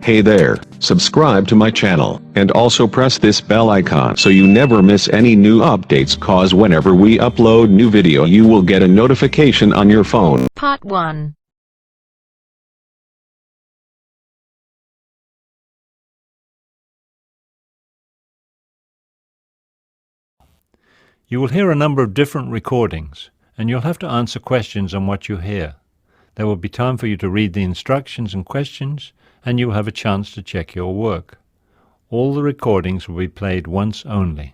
Hey there, subscribe to my channel, and also press this bell icon so you never miss any new updates, cause whenever we upload new video you will get a notification on your phone. Part 1. You will hear a number of different recordings, and you'll have to answer questions on what you hear. There will be time for you to read the instructions and questions, and you will have a chance to check your work. All the recordings will be played once only.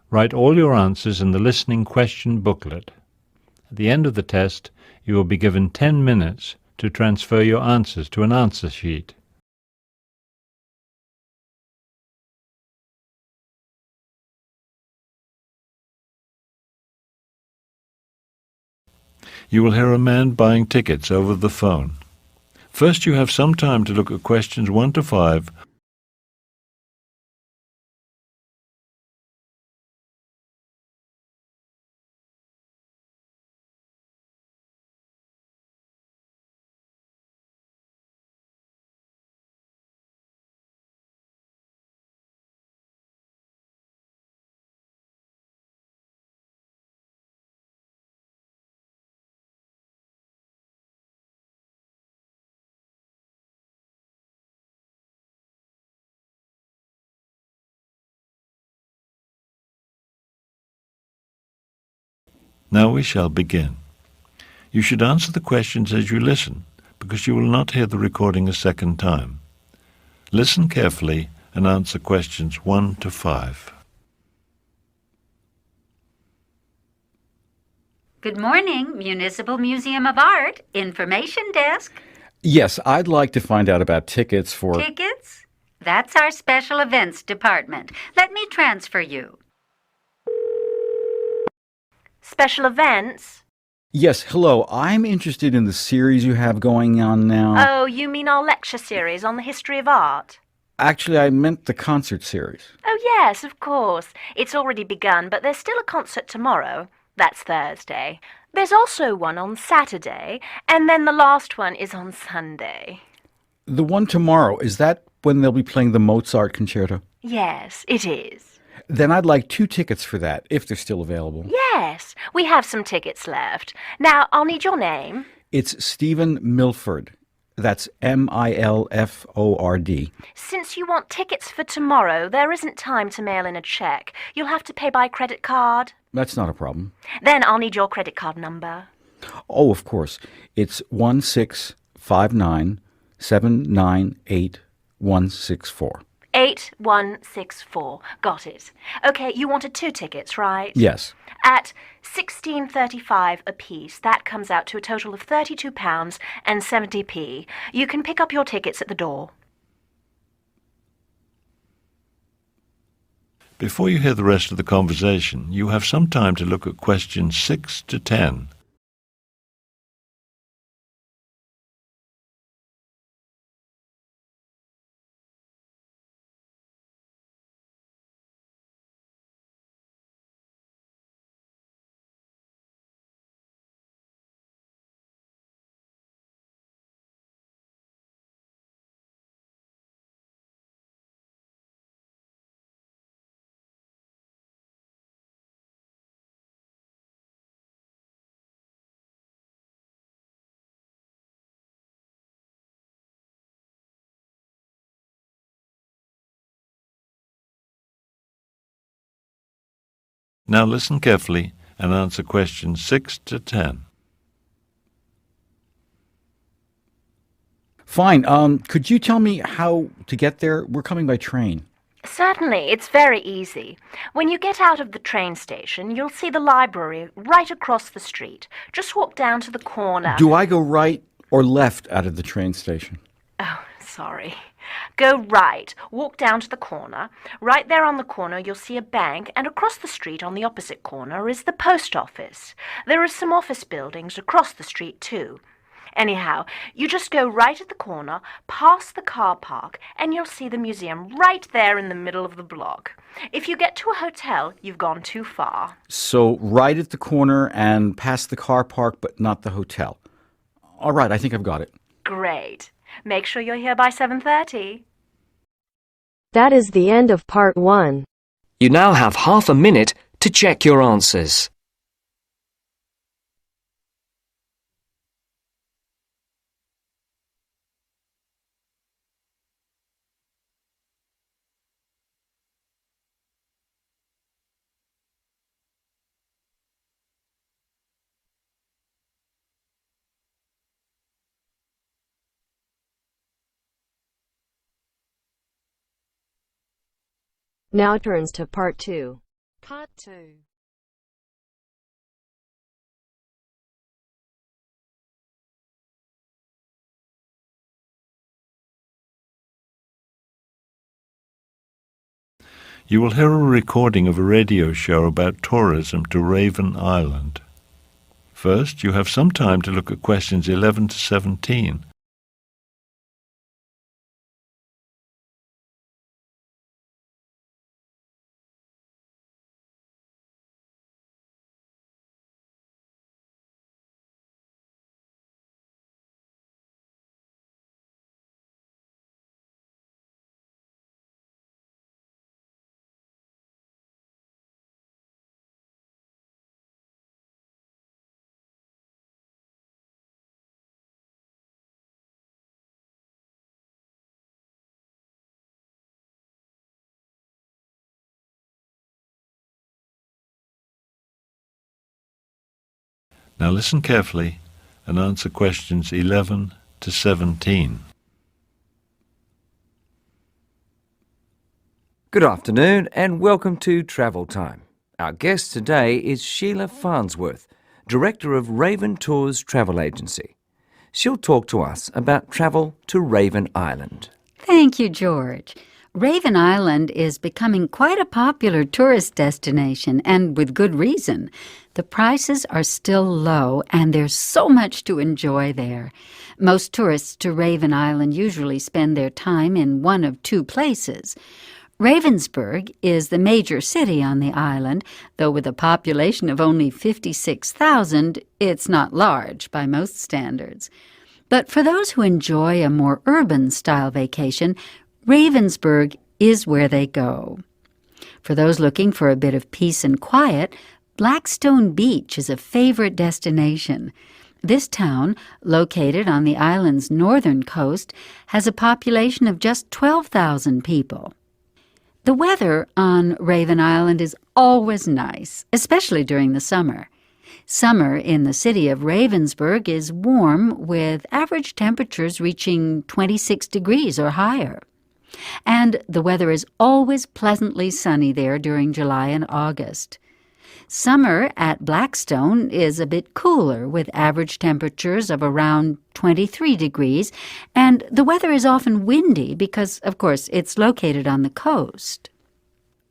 Write all your answers in the listening question booklet. At the end of the test, you will be given 10 minutes to transfer your answers to an answer sheet. You will hear a man buying tickets over the phone. First, you have some time to look at questions 1 to 5. Now we shall begin. You should answer the questions as you listen, because you will not hear the recording a second time. Listen carefully and answer questions 1 to 5. Good morning, Municipal Museum of Art, Information Desk. Yes, I'd like to find out about tickets for... Tickets? That's our Special Events Department. Let me transfer you. Special events? Yes, hello. I'm interested in the series you have going on now. Oh, you mean our lecture series on the history of art? Actually, I meant the concert series. Oh, yes, of course. It's already begun, but there's still a concert tomorrow. That's Thursday. There's also one on Saturday, and then the last one is on Sunday. The one tomorrow, is that when they'll be playing the Mozart concerto? Yes, it is. Then I'd like 2 tickets for that, if they're still available. Yes, we have some tickets left. Now, I'll need your name. It's Stephen Milford. That's Milford. Since you want tickets for tomorrow, there isn't time to mail in a check. You'll have to pay by credit card. That's not a problem. Then I'll need your credit card number. Oh, of course. It's 1659798 8164. Got it. Okay, you wanted 2 tickets, right? Yes. At £16.35 apiece, that comes out to a total of £32.70. You can pick up your tickets at the door. Before you hear the rest of the conversation, you have some time to look at questions 6 to 10. Now listen carefully and answer questions 6 to 10. Fine. Could you tell me how to get there? We're coming by train. Certainly, it's very easy. When you get out of the train station, you'll see the library right across the street. Just walk down to the corner. Do I go right or left out of the train station? Oh, sorry. Go right, walk down to the corner. Right there on the corner you'll see a bank, and across the street on the opposite corner is the post office. There are some office buildings across the street too. Anyhow, you just go right at the corner, past the car park, and you'll see the museum right there in the middle of the block. If you get to a hotel, you've gone too far. So right at the corner and past the car park, but not the hotel. All right, I think I've got it. Great. Make sure you're here by 7:30. That is the end of part 1. You now have half a minute to check your answers. Now turns to part 2. Part 2. You will hear a recording of a radio show about tourism to Raven Island. First, you have some time to look at questions 11 to 17. Now listen carefully and answer questions 11 to 17. Good afternoon and welcome to Travel Time. Our guest today is Sheila Farnsworth, Director of Raven Tours Travel Agency. She'll talk to us about travel to Raven Island. Thank you, George. Raven Island is becoming quite a popular tourist destination, and with good reason. The prices are still low, and there's so much to enjoy there. Most tourists to Raven Island usually spend their time in one of two places. Ravensburg is the major city on the island, though with a population of only 56,000, it's not large by most standards. But for those who enjoy a more urban-style vacation, Ravensburg is where they go. For those looking for a bit of peace and quiet, Blackstone Beach is a favorite destination. This town, located on the island's northern coast, has a population of just 12,000 people. The weather on Raven Island is always nice, especially during the summer. Summer in the city of Ravensburg is warm, with average temperatures reaching 26 degrees or higher. And the weather is always pleasantly sunny there during July and August. Summer at Blackstone is a bit cooler, with average temperatures of around 23 degrees, and the weather is often windy because, of course, it's located on the coast.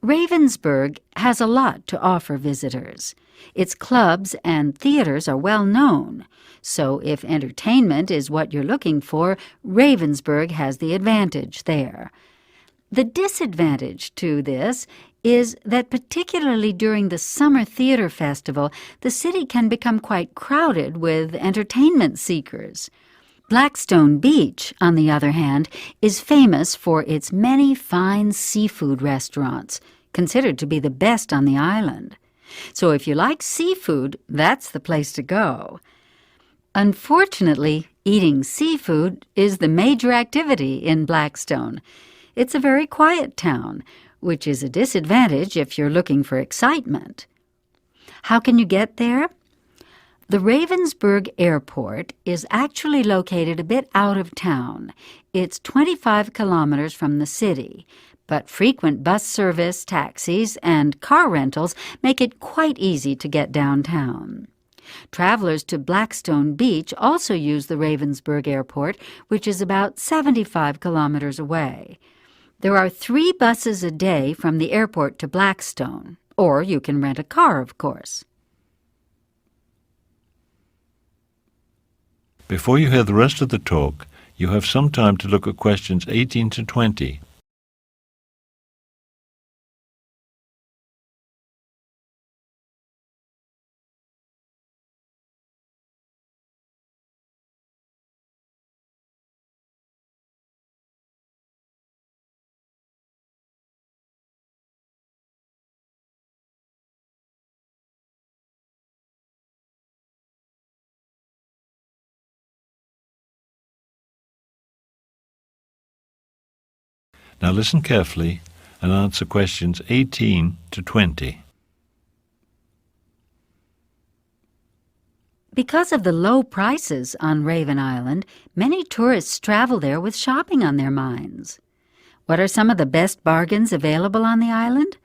Ravensburg has a lot to offer visitors. Its clubs and theaters are well known, so if entertainment is what you're looking for, Ravensburg has the advantage there. The disadvantage to this is that particularly during the Summer Theater Festival, the city can become quite crowded with entertainment seekers. Blackstone Beach, on the other hand, is famous for its many fine seafood restaurants, considered to be the best on the island. So if you like seafood, that's the place to go. Unfortunately, eating seafood is the major activity in Blackstone. It's a very quiet town, which is a disadvantage if you're looking for excitement. How can you get there? The Ravensburg Airport is actually located a bit out of town. It's 25 kilometers from the city, but frequent bus service, taxis, and car rentals make it quite easy to get downtown. Travelers to Blackstone Beach also use the Ravensburg Airport, which is about 75 kilometers away. There are 3 buses a day from the airport to Blackstone, or you can rent a car, of course. Before you hear the rest of the talk, you have some time to look at questions 18 to 20. Now listen carefully and answer questions 18 to 20. Because of the low prices on Raven Island, many tourists travel there with shopping on their minds. What are some of the best bargains available on the island?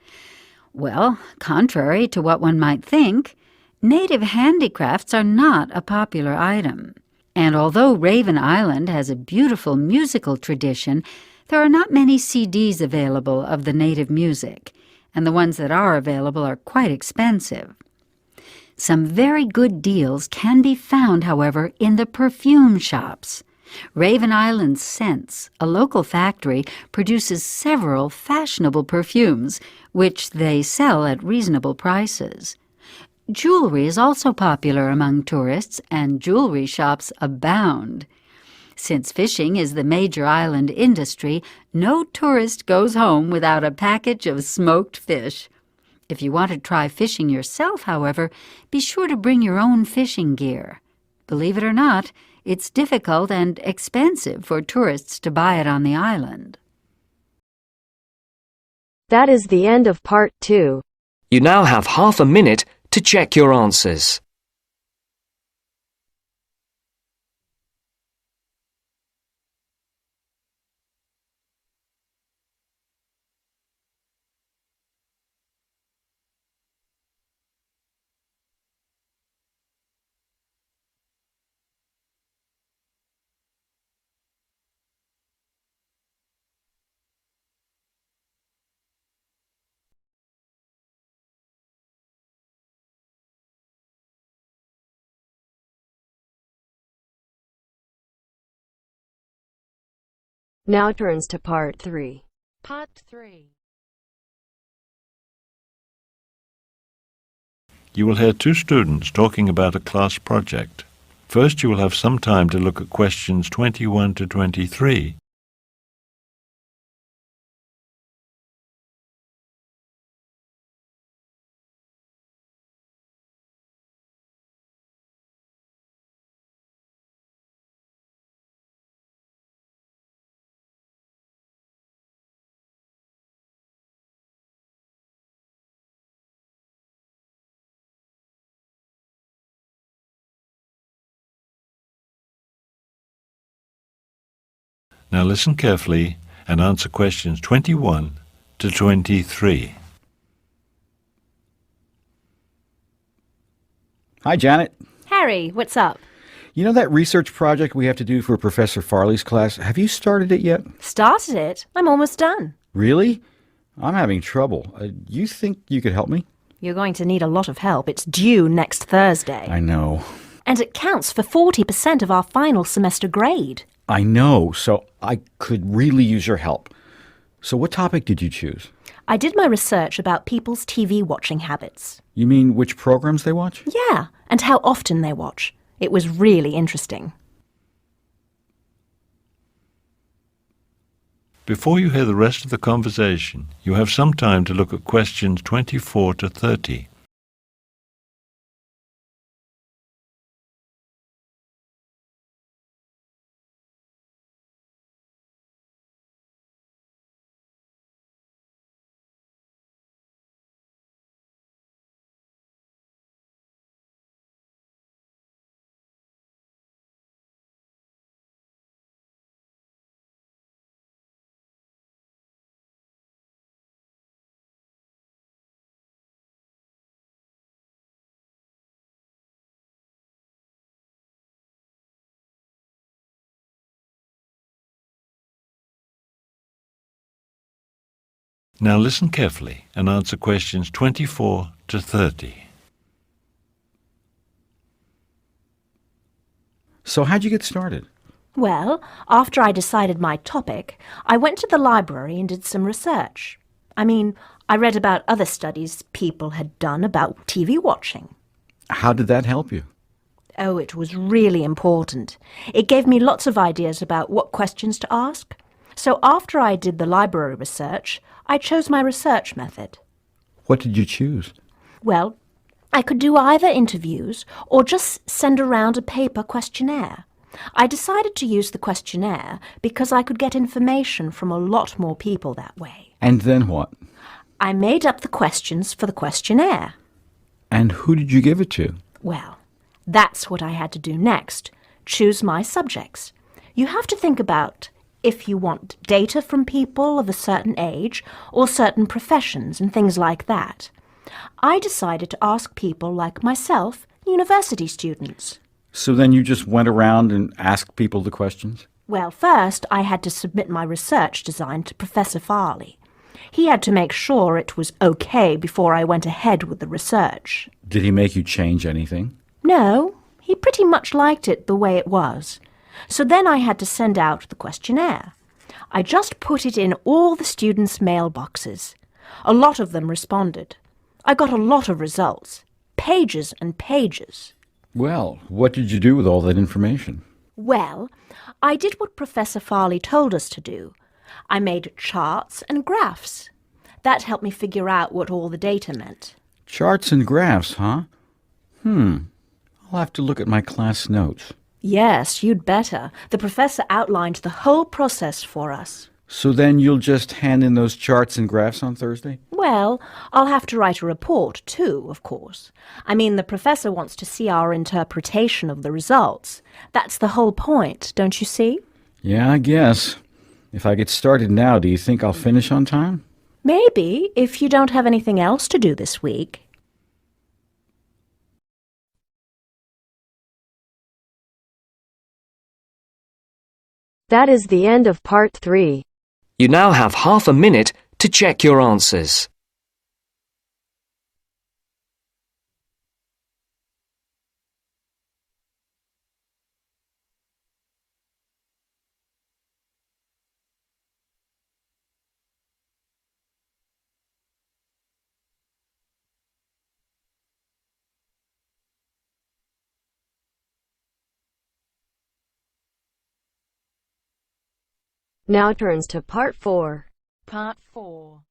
Well, contrary to what one might think, native handicrafts are not a popular item. And although Raven Island has a beautiful musical tradition, there are not many CDs available of the native music, and the ones that are available are quite expensive. Some very good deals can be found, however, in the perfume shops. Raven Island Scents, a local factory, produces several fashionable perfumes, which they sell at reasonable prices. Jewelry is also popular among tourists, and jewelry shops abound. Since fishing is the major island industry, no tourist goes home without a package of smoked fish. If you want to try fishing yourself, however, be sure to bring your own fishing gear. Believe it or not, it's difficult and expensive for tourists to buy it on the island. That is the end of part 2. You now have half a minute to check your answers. Now turns to part 3. Part 3. You will hear two students talking about a class project. First, you will have some time to look at questions 21 to 23. Now listen carefully and answer questions 21 to 23. Hi, Janet. Harry, what's up? You know that research project we have to do for Professor Farley's class? Have you started it yet? Started it? I'm almost done. Really? I'm having trouble. You think you could help me? You're going to need a lot of help. It's due next Thursday. I know. And it counts for 40% of our final semester grade. I know, so I could really use your help. So what topic did you choose? I did my research about people's TV watching habits. You mean which programs they watch? Yeah, and how often they watch. It was really interesting. Before you hear the rest of the conversation, you have some time to look at questions 24 to 30. Now listen carefully and answer questions 24 to 30. So how'd you get started? Well, after I decided my topic, I went to the library and did some research. I read about other studies people had done about TV watching. How did that help you? Oh, it was really important. It gave me lots of ideas about what questions to ask. So after I did the library research, I chose my research method. What did you choose? Well, I could do either interviews or just send around a paper questionnaire. I decided to use the questionnaire because I could get information from a lot more people that way. And then what? I made up the questions for the questionnaire. And who did you give it to? Well, that's what I had to do next. Choose my subjects. You have to think about if you want data from people of a certain age or certain professions and things like that. I decided to ask people like myself, university students. So then you just went around and asked people the questions? Well, first I had to submit my research design to Professor Farley. He had to make sure it was okay before I went ahead with the research. Did he make you change anything? No, he pretty much liked it the way it was. So then I had to send out the questionnaire. I just put it in all the students' mailboxes. A lot of them responded. I got a lot of results. Pages and pages. Well, what did you do with all that information? Well, I did what Professor Farley told us to do. I made charts and graphs. That helped me figure out what all the data meant. Charts and graphs, huh? I'll have to look at my class notes. Yes, you'd better. The professor outlined the whole process for us. So then you'll just hand in those charts and graphs on Thursday? Well, I'll have to write a report too, of course. I mean, the professor wants to see our interpretation of the results. That's the whole point, don't you see? Yeah, I guess. If I get started now, do you think I'll finish on time? Maybe, if you don't have anything else to do this week. That is the end of part 3. You now have half a minute to check your answers. Now turns to part 4. Part 4.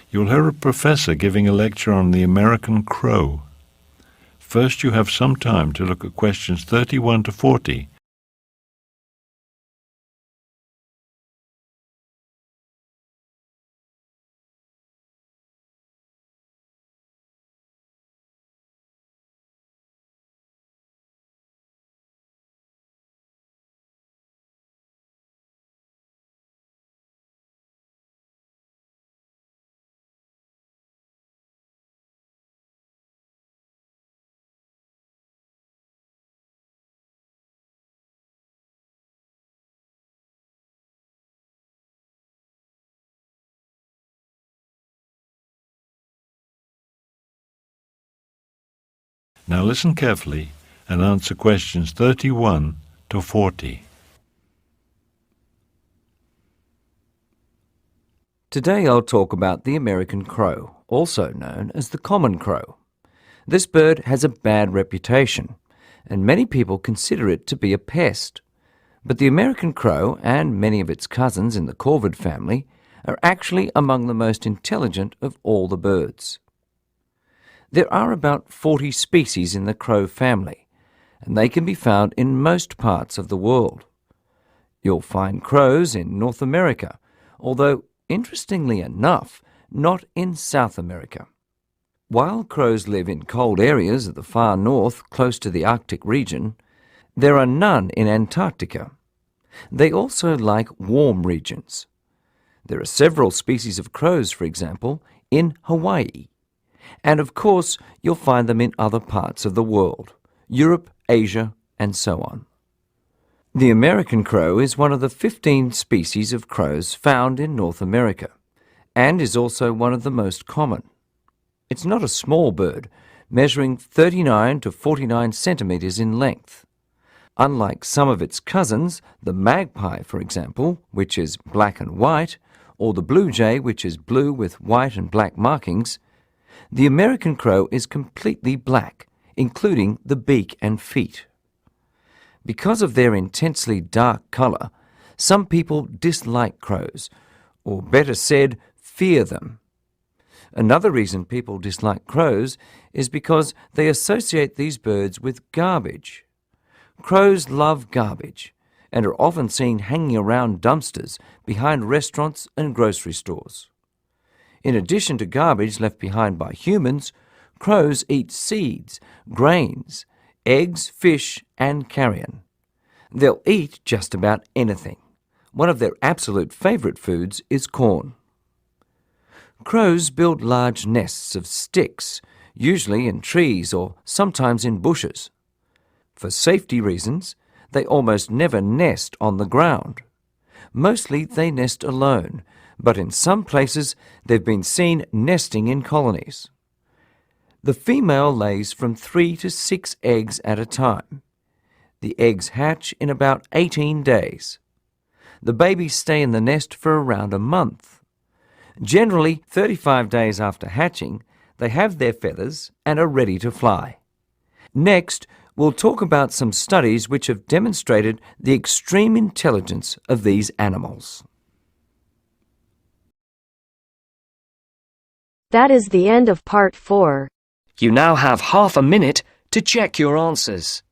You'll hear a professor giving a lecture on the American crow. First, you have some time to look at questions 31 to 40. Now listen carefully and answer questions 31 to 40. Today I'll talk about the American crow, also known as the common crow. This bird has a bad reputation, and many people consider it to be a pest. But the American crow and many of its cousins in the corvid family are actually among the most intelligent of all the birds. There are about 40 species in the crow family, and they can be found in most parts of the world. You'll find crows in North America, although, interestingly enough, not in South America. While crows live in cold areas of the far north close to the Arctic region, there are none in Antarctica. They also like warm regions. There are several species of crows, for example, in Hawaii. And of course, you'll find them in other parts of the world, Europe, Asia, and so on. The American crow is one of the 15 species of crows found in North America, and is also one of the most common. It's not a small bird, measuring 39 to 49 centimeters in length. Unlike some of its cousins, the magpie, for example, which is black and white, or the blue jay, which is blue with white and black markings, the American crow is completely black, including the beak and feet. Because of their intensely dark color, some people dislike crows, or better said, fear them. Another reason people dislike crows is because they associate these birds with garbage. Crows love garbage and are often seen hanging around dumpsters behind restaurants and grocery stores. In addition to garbage left behind by humans, crows eat seeds, grains, eggs, fish, and carrion. They'll eat just about anything. One of their absolute favourite foods is corn. Crows build large nests of sticks, usually in trees or sometimes in bushes. For safety reasons, they almost never nest on the ground. Mostly they nest alone, but in some places they've been seen nesting in colonies. The female lays from 3 to 6 eggs at a time. The eggs hatch in about 18 days. The babies stay in the nest for around a month. Generally, 35 days after hatching, they have their feathers and are ready to fly. Next, we'll talk about some studies which have demonstrated the extreme intelligence of these animals. That is the end of part 4. You now have half a minute to check your answers.